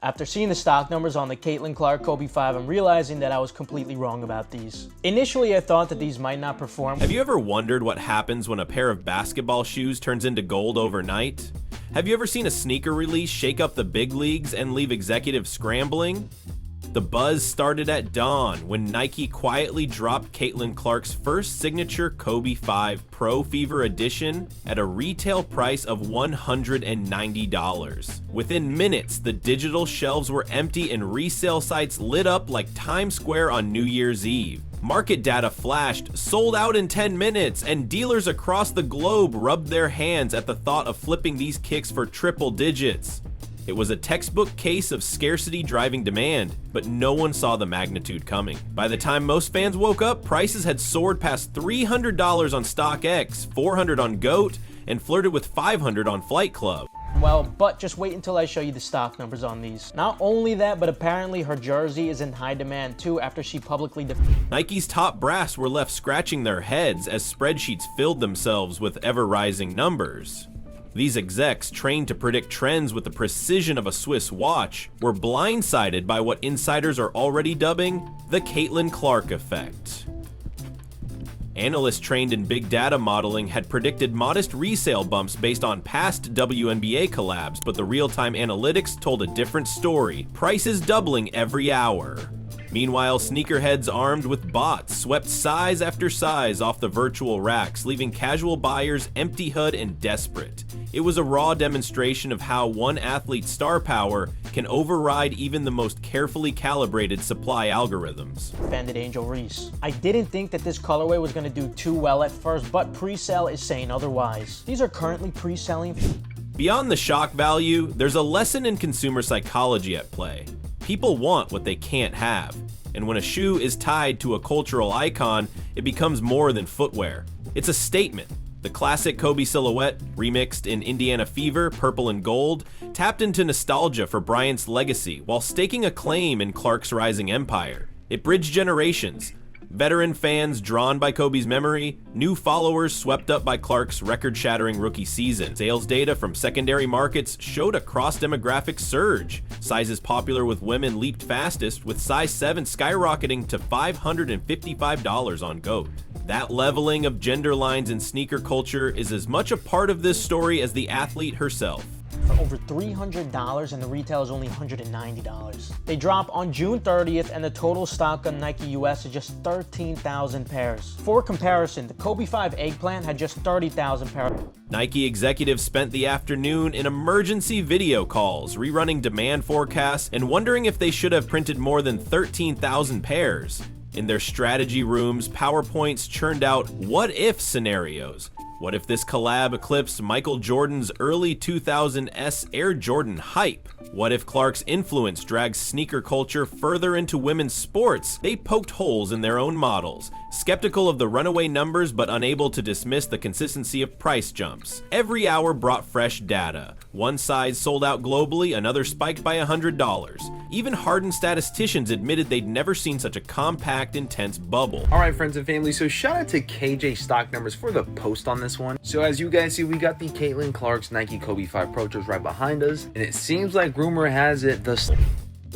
After seeing the stock numbers on the Caitlin Clark Kobe 5, I'm realizing that I was completely wrong about these. Initially, I thought that these might not perform. Have you ever wondered what happens when a pair of basketball shoes turns into gold overnight? Have you ever seen a sneaker release shake up the big leagues and leave executives scrambling? The buzz started at dawn when Nike quietly dropped Caitlin Clark's first signature Kobe 5 Pro Fever Edition at a retail price of $190. Within minutes, the digital shelves were empty and resale sites lit up like Times Square on New Year's Eve. Market data flashed, sold out in 10 minutes, and dealers across the globe rubbed their hands at the thought of flipping these kicks for triple digits. It was a textbook case of scarcity driving demand, but no one saw the magnitude coming. By the time most fans woke up, prices had soared past $300 on StockX, $400 on GOAT, and flirted with $500 on Flight Club. Well, but just wait until I show you the stock numbers on these. Not only that, but apparently her jersey is in high demand too after she publicly Nike's top brass were left scratching their heads as spreadsheets filled themselves with ever-rising numbers. These execs, trained to predict trends with the precision of a Swiss watch, were blindsided by what insiders are already dubbing the Caitlin Clark effect. Analysts trained in big data modeling had predicted modest resale bumps based on past WNBA collabs, but the real-time analytics told a different story, prices doubling every hour. Meanwhile, sneakerheads armed with bots swept size after size off the virtual racks, leaving casual buyers empty-eyed and desperate. It was a raw demonstration of how one athlete's star power can override even the most carefully calibrated supply algorithms. Banded Angel Reese. I didn't think that this colorway was going to do too well at first, but pre-sale is saying otherwise. These are currently pre-selling. Beyond the shock value, there's a lesson in consumer psychology at play. People want what they can't have, and when a shoe is tied to a cultural icon, it becomes more than footwear. It's a statement. The classic Kobe silhouette, remixed in Indiana Fever, purple and gold, tapped into nostalgia for Bryant's legacy while staking a claim in Clark's rising empire. It bridged generations. Veteran fans drawn by Kobe's memory, new followers swept up by Clark's record-shattering rookie season. Sales data from secondary markets showed a cross-demographic surge. Sizes popular with women leaped fastest, with size 7 skyrocketing to $555 on GOAT. That leveling of gender lines in sneaker culture is as much a part of this story as the athlete herself. For over $300 and the retail is only $190. They drop on June 30th and the total stock on Nike US is just 13,000 pairs. For comparison, the Kobe 5 Eggplant had just 30,000 pairs. Nike executives spent the afternoon in emergency video calls, rerunning demand forecasts and wondering if they should have printed more than 13,000 pairs. In their strategy rooms, PowerPoints churned out what-if scenarios. What if this collab eclipsed Michael Jordan's early 2000s Air Jordan hype? What if Clark's influence drags sneaker culture further into women's sports? They poked holes in their own models, skeptical of the runaway numbers but unable to dismiss the consistency of price jumps. Every hour brought fresh data. One size sold out globally, another spiked by $100. Even hardened statisticians admitted they'd never seen such a compact, intense bubble. Alright friends and family, so shout out to KJ Stock Numbers for the post on this one. So as you guys see, we got the Caitlin Clark's Nike Kobe 5 Pro Tours right behind us, and it seems like rumor has it the...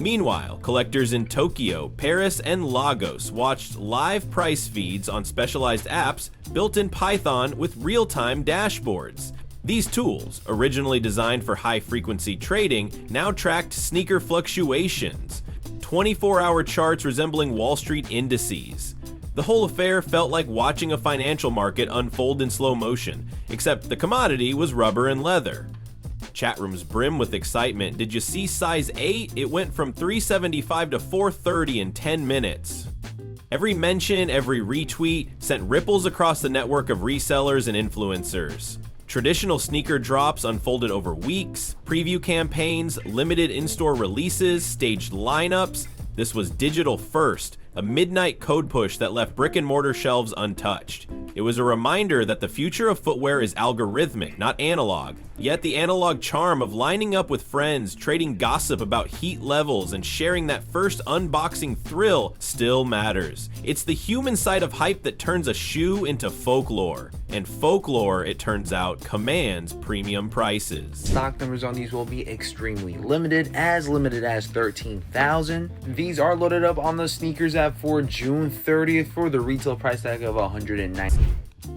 Meanwhile, collectors in Tokyo, Paris, and Lagos watched live price feeds on specialized apps built in Python with real-time dashboards. These tools, originally designed for high-frequency trading, now tracked sneaker fluctuations, 24-hour charts resembling Wall Street indices. The whole affair felt like watching a financial market unfold in slow motion, except the commodity was rubber and leather. Chat rooms brim with excitement. Did you see size 8? It went from $375 to $430 in 10 minutes. Every mention, every retweet sent ripples across the network of resellers and influencers. Traditional sneaker drops unfolded over weeks, preview campaigns, limited in-store releases, staged lineups. This was digital first, a midnight code push that left brick-and-mortar shelves untouched. It was a reminder that the future of footwear is algorithmic, not analog, Yet the analog charm of lining up with friends, trading gossip about heat levels, and sharing that first unboxing thrill still matters. It's the human side of hype that turns a shoe into folklore. And folklore, it turns out, commands premium prices. Stock numbers on these will be extremely limited as 13,000. These are loaded up on the sneakers app for June 30th for the retail price tag of $190.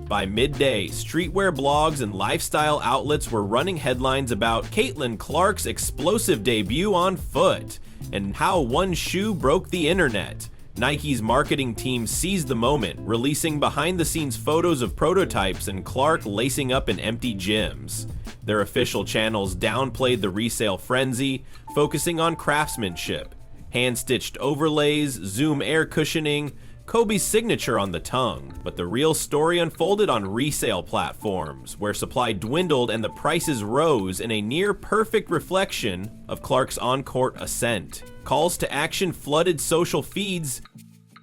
By midday, streetwear blogs and lifestyle outlets were running headlines about Caitlin Clark's explosive debut on foot and how one shoe broke the internet. Nike's marketing team seized the moment, releasing behind-the-scenes photos of prototypes and Clark lacing up in empty gyms. Their official channels downplayed the resale frenzy, focusing on craftsmanship, hand-stitched overlays, zoom air cushioning, Kobe's signature on the tongue. But the real story unfolded on resale platforms, where supply dwindled and the prices rose in a near-perfect reflection of Clark's on-court ascent. Calls to action flooded social feeds,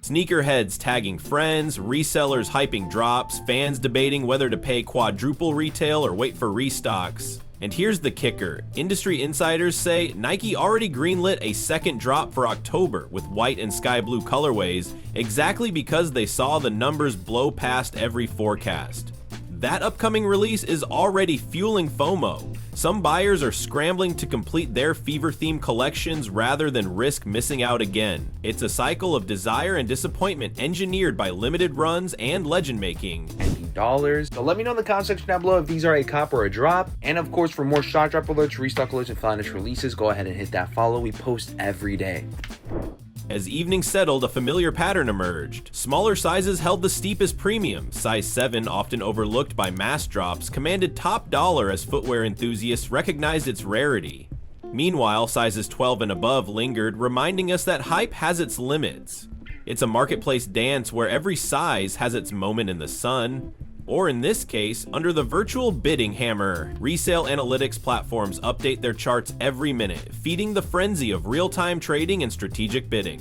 sneakerheads tagging friends, resellers hyping drops, fans debating whether to pay quadruple retail or wait for restocks. And here's the kicker. Industry insiders say Nike already greenlit a second drop for October with white and sky blue colorways, exactly because they saw the numbers blow past every forecast. That upcoming release is already fueling FOMO. Some buyers are scrambling to complete their fever-themed collections rather than risk missing out again. It's a cycle of desire and disappointment engineered by limited runs and legend making. $90. So let me know in the comment section down below if these are a cop or a drop. And of course, for more shot drop alerts, restock alerts, and flash releases, go ahead and hit that follow. We post every day. As evening settled, a familiar pattern emerged. Smaller sizes held the steepest premium. Size 7, often overlooked by mass drops, commanded top dollar as footwear enthusiasts recognized its rarity. Meanwhile, sizes 12 and above lingered, reminding us that hype has its limits. It's a marketplace dance where every size has its moment in the sun, or in this case, under the virtual bidding hammer. Resale analytics platforms update their charts every minute, feeding the frenzy of real-time trading and strategic bidding.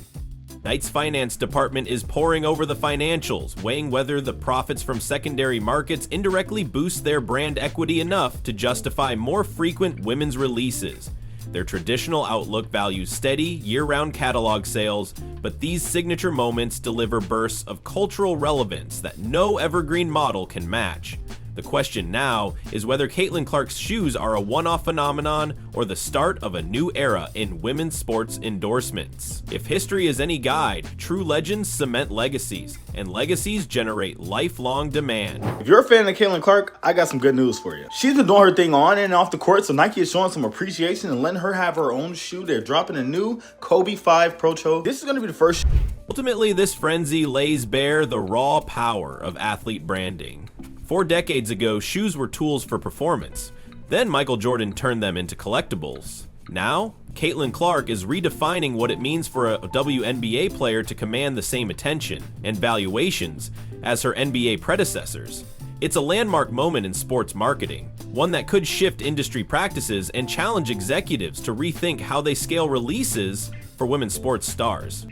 Knight's finance department is poring over the financials, weighing whether the profits from secondary markets indirectly boost their brand equity enough to justify more frequent women's releases. Their traditional outlook values steady, year-round catalog sales, but these signature moments deliver bursts of cultural relevance that no evergreen model can match. The question now is whether Caitlin Clark's shoes are a one-off phenomenon or the start of a new era in women's sports endorsements. If history is any guide, true legends cement legacies, and legacies generate lifelong demand. If you're a fan of Caitlin Clark, I got some good news for you. She's been doing her thing on and off the court, so Nike is showing some appreciation and letting her have her own shoe. They're dropping a new Kobe 5 Pro Toe. This is going to be the first. Ultimately, this frenzy lays bare the raw power of athlete branding. 4 decades ago, shoes were tools for performance. Then Michael Jordan turned them into collectibles. Now, Caitlin Clark is redefining what it means for a WNBA player to command the same attention and valuations as her NBA predecessors. It's a landmark moment in sports marketing, one that could shift industry practices and challenge executives to rethink how they scale releases for women's sports stars.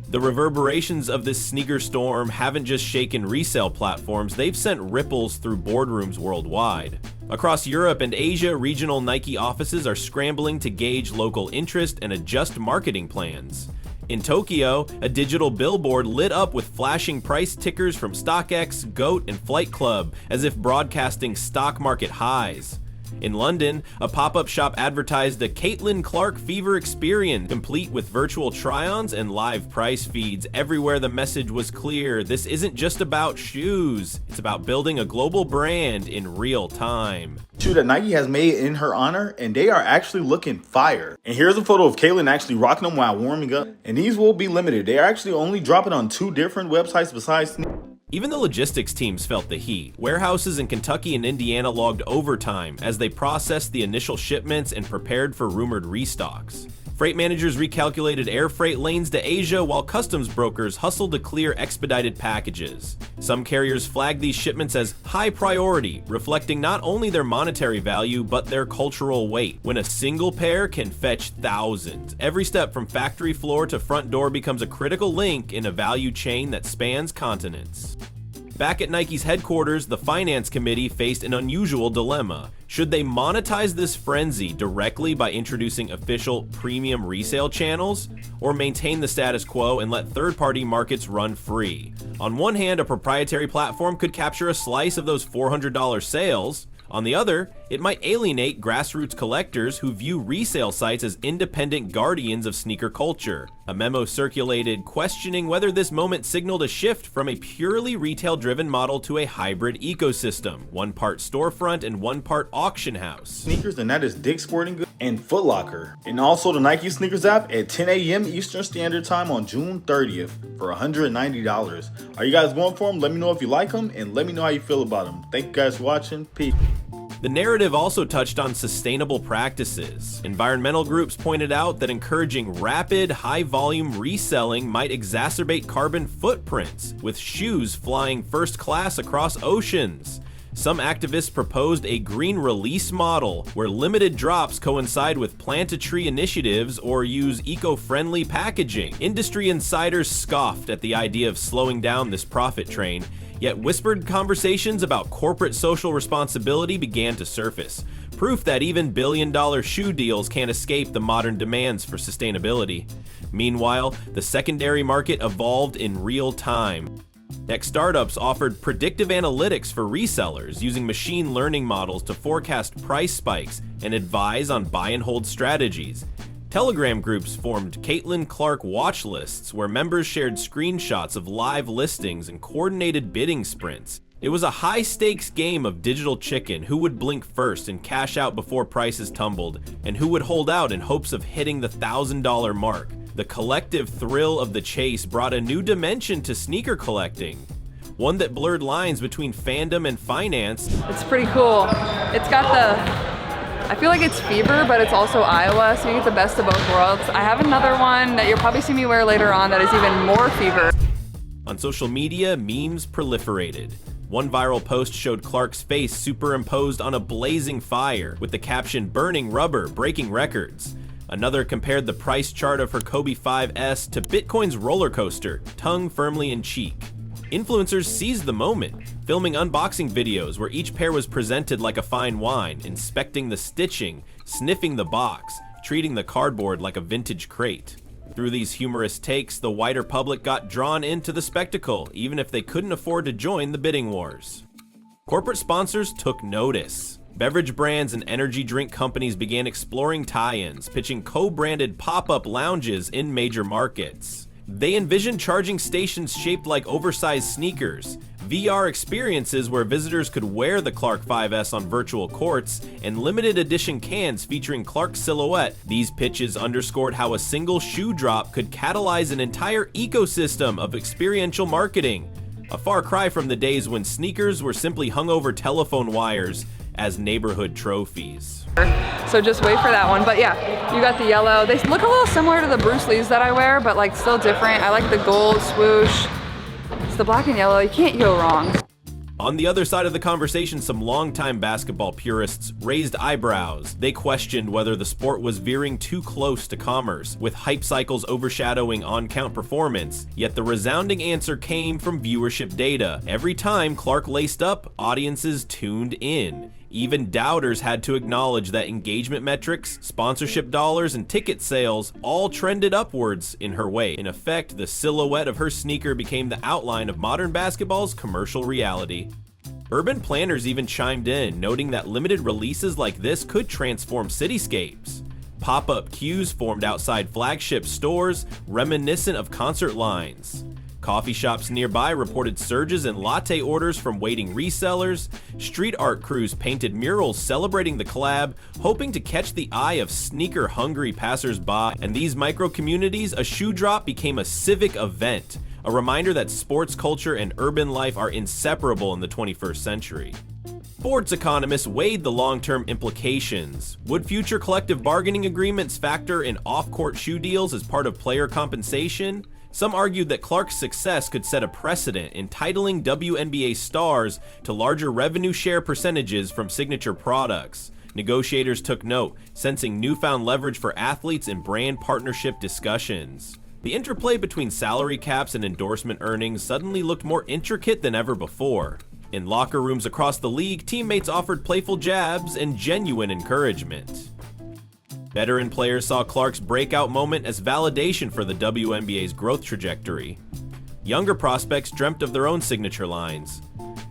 The reverberations of this sneaker storm haven't just shaken resale platforms, they've sent ripples through boardrooms worldwide. Across Europe and Asia, regional Nike offices are scrambling to gauge local interest and adjust marketing plans. In Tokyo, a digital billboard lit up with flashing price tickers from StockX, GOAT, and Flight Club, as if broadcasting stock market highs. In London, a pop-up shop advertised a Caitlin Clark fever experience, complete with virtual try-ons and live price feeds. Everywhere the message was clear: this isn't just about shoes, it's about building a global brand in real time. Shoe that Nike has made in her honor, and they are actually looking fire. And here's a photo of Caitlin actually rocking them while warming up. And these will be limited. They are actually only dropping on 2 different websites besides. Even the logistics teams felt the heat. Warehouses in Kentucky and Indiana logged overtime as they processed the initial shipments and prepared for rumored restocks. Freight managers recalculated air freight lanes to Asia, while customs brokers hustled to clear expedited packages. Some carriers flagged these shipments as high priority, reflecting not only their monetary value but their cultural weight. When a single pair can fetch thousands, every step from factory floor to front door becomes a critical link in a value chain that spans continents. Back at Nike's headquarters, the finance committee faced an unusual dilemma. Should they monetize this frenzy directly by introducing official premium resale channels, or maintain the status quo and let third-party markets run free? On one hand, a proprietary platform could capture a slice of those $400 sales. On the other, it might alienate grassroots collectors who view resale sites as independent guardians of sneaker culture. A memo circulated questioning whether this moment signaled a shift from a purely retail-driven model to a hybrid ecosystem, one part storefront and one part auction house. Sneakers, and that is Dick's Sporting Goods and Foot Locker. And also the Nike Sneakers app at 10 a.m. Eastern Standard Time on June 30th for $190. Are you guys going for them? Let me know if you like them, and let me know how you feel about them. Thank you guys for watching. Peace. The narrative also touched on sustainable practices. Environmental groups pointed out that encouraging rapid, high-volume reselling might exacerbate carbon footprints, with shoes flying first class across oceans. Some activists proposed a green release model, where limited drops coincide with plant-a-tree initiatives or use eco-friendly packaging. Industry insiders scoffed at the idea of slowing down this profit train, yet whispered conversations about corporate social responsibility began to surface, proof that even billion-dollar shoe deals can't escape the modern demands for sustainability. Meanwhile, the secondary market evolved in real time. Tech startups offered predictive analytics for resellers using machine learning models to forecast price spikes and advise on buy and hold strategies. Telegram groups formed Caitlin Clark watch lists where members shared screenshots of live listings and coordinated bidding sprints. It was a high-stakes game of digital chicken, who would blink first and cash out before prices tumbled, and who would hold out in hopes of hitting the $1,000 mark. The collective thrill of the chase brought a new dimension to sneaker collecting, one that blurred lines between fandom and finance. It's pretty cool. It's got I feel like it's fever, but it's also Iowa, so you get the best of both worlds. I have another one that you'll probably see me wear later on that is even more fever. On social media, memes proliferated. One viral post showed Clark's face superimposed on a blazing fire, with the caption, "Burning rubber, breaking records." Another compared the price chart of her Kobe 5S to Bitcoin's roller coaster, tongue firmly in cheek. Influencers seized the moment, filming unboxing videos where each pair was presented like a fine wine, inspecting the stitching, sniffing the box, treating the cardboard like a vintage crate. Through these humorous takes, the wider public got drawn into the spectacle, even if they couldn't afford to join the bidding wars. Corporate sponsors took notice. Beverage brands and energy drink companies began exploring tie-ins, pitching co-branded pop-up lounges in major markets. They envisioned charging stations shaped like oversized sneakers, VR experiences where visitors could wear the Clark 5S on virtual courts, and limited edition cans featuring Clark's silhouette. These pitches underscored how a single shoe drop could catalyze an entire ecosystem of experiential marketing. A far cry from the days when sneakers were simply hung over telephone wires as neighborhood trophies. So just wait for that one. But yeah, you got the yellow. They look a little similar to the Bruce Lees that I wear, but like still different. I like the gold swoosh. It's the black and yellow. You can't go wrong. On the other side of the conversation, some longtime basketball purists raised eyebrows. They questioned whether the sport was veering too close to commerce, with hype cycles overshadowing on-count performance. Yet the resounding answer came from viewership data. Every time Clark laced up, audiences tuned in. Even doubters had to acknowledge that engagement metrics, sponsorship dollars, and ticket sales all trended upwards in her wake. In effect, the silhouette of her sneaker became the outline of modern basketball's commercial reality. Urban planners even chimed in, noting that limited releases like this could transform cityscapes. Pop-up queues formed outside flagship stores, reminiscent of concert lines. Coffee shops nearby reported surges in latte orders from waiting resellers. Street art crews painted murals celebrating the collab, hoping to catch the eye of sneaker-hungry passers-by. And these micro-communities, a shoe drop became a civic event, a reminder that sports culture and urban life are inseparable in the 21st century. Sports economists weighed the long-term implications. Would future collective bargaining agreements factor in off-court shoe deals as part of player compensation? Some argued that Clark's success could set a precedent, entitling WNBA stars to larger revenue share percentages from signature products. Negotiators took note, sensing newfound leverage for athletes in brand partnership discussions. The interplay between salary caps and endorsement earnings suddenly looked more intricate than ever before. In locker rooms across the league, teammates offered playful jabs and genuine encouragement. Veteran players saw Clark's breakout moment as validation for the WNBA's growth trajectory. Younger prospects dreamt of their own signature lines.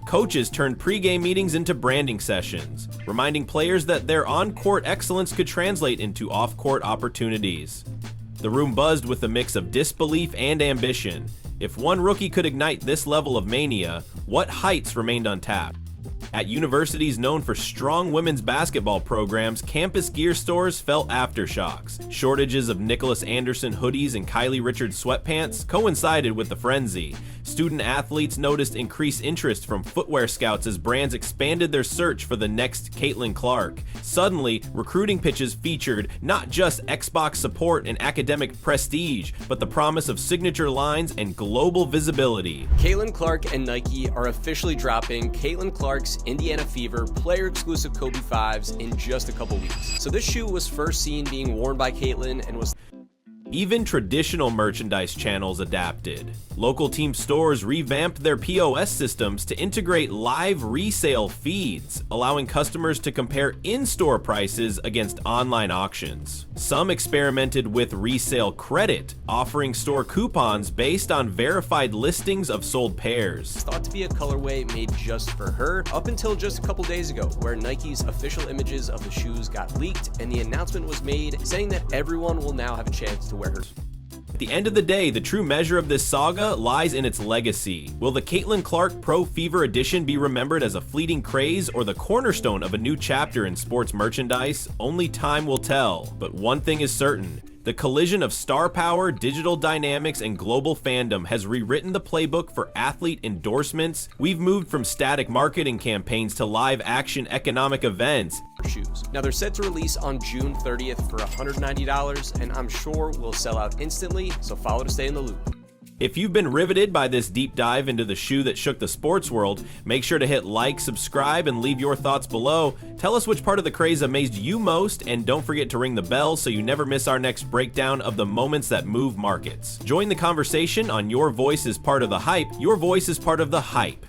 Coaches turned pregame meetings into branding sessions, reminding players that their on-court excellence could translate into off-court opportunities. The room buzzed with a mix of disbelief and ambition. If one rookie could ignite this level of mania, what heights remained untapped? At universities known for strong women's basketball programs, campus gear stores felt aftershocks. Shortages of Nicholas Anderson hoodies and Kylie Richards sweatpants coincided with the frenzy. Student athletes noticed increased interest from footwear scouts as brands expanded their search for the next Caitlin Clark. Suddenly, recruiting pitches featured not just Xbox support and academic prestige, but the promise of signature lines and global visibility. Caitlin Clark and Nike are officially dropping Caitlin Clark's Indiana Fever player-exclusive Kobe 5s in just a couple weeks. So this shoe was first seen being worn by Caitlin and was Even traditional merchandise channels adapted. Local team stores revamped their POS systems to integrate live resale feeds, allowing customers to compare in-store prices against online auctions. Some experimented with resale credit, offering store coupons based on verified listings of sold pairs. thought to be a colorway made just for her, up until just a couple days ago, where Nike's official images of the shoes got leaked and the announcement was made saying that everyone will now have a chance to wear her. At the end of the day, the true measure of this saga lies in its legacy. Will the Caitlin Clark Pro Fever Edition be remembered as a fleeting craze or the cornerstone of a new chapter in sports merchandise? Only time will tell. But one thing is certain. The collision of star power, digital dynamics, and global fandom has rewritten the playbook for athlete endorsements. We've moved from static marketing campaigns to live action economic events. Shoes. Now they're set to release on June 30th for $190, and I'm sure will sell out instantly, so follow to stay in the loop. If you've been riveted by this deep dive into the shoe that shook the sports world, make sure to hit like, subscribe, and leave your thoughts below. Tell us which part of the craze amazed you most, and don't forget to ring the bell so you never miss our next breakdown of the moments that move markets. Join the conversation on Your Voice is Part of the Hype. Your voice is part of the hype.